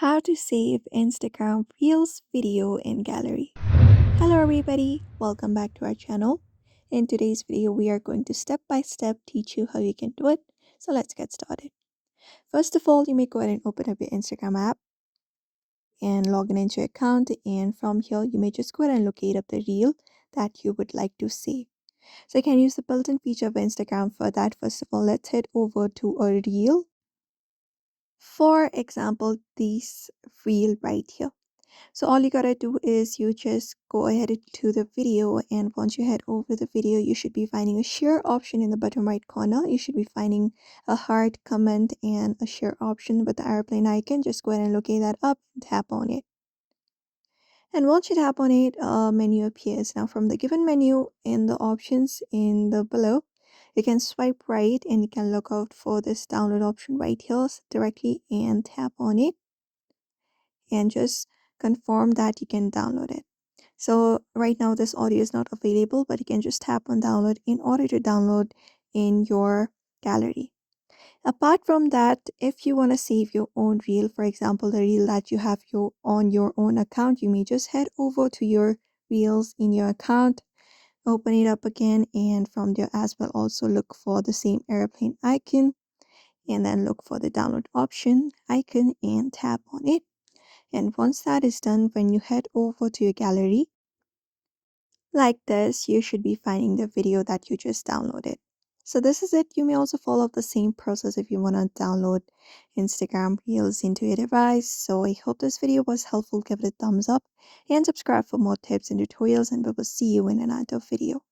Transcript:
How to save Instagram Reels video in gallery. Hello everybody, welcome back to our channel. In today's video, we are going to step by step teach you how you can do it. So let's get started. First of all, you may go ahead and open up your Instagram app and log in into your account. And from here, you may just go ahead and locate up the reel that you would like to save. So you can use the built-in feature of Instagram for that. First of all, let's head over to a reel. For example, this reel right here. So all you gotta do is you just go ahead to the video, and once you head over the video, you should be finding a share option in the bottom right corner. You should be finding a heart, comment, and a share option with the airplane icon. Just go ahead and locate that up and tap on it. And once you tap on it, a menu appears. Now from the given menu in the options in the below, you can swipe right and you can look out for this download option right here directly and tap on it and just confirm that you can download it. So right now this audio is not available, but you can just tap on download in order to download in your gallery. Apart from that, if you want to save your own reel, for example, the reel that you have on your own account, you may just head over to your reels in your account, open it up again, and from there as well also look for the same airplane icon and then look for the download option icon and tap on it. And once that is done, when you head over to your gallery like this, you should be finding the video that you just downloaded. So this is it. You may also follow the same process if you want to download Instagram Reels into your device. So I hope this video was helpful. Give it a thumbs up and subscribe for more tips and tutorials, and we will see you in another video.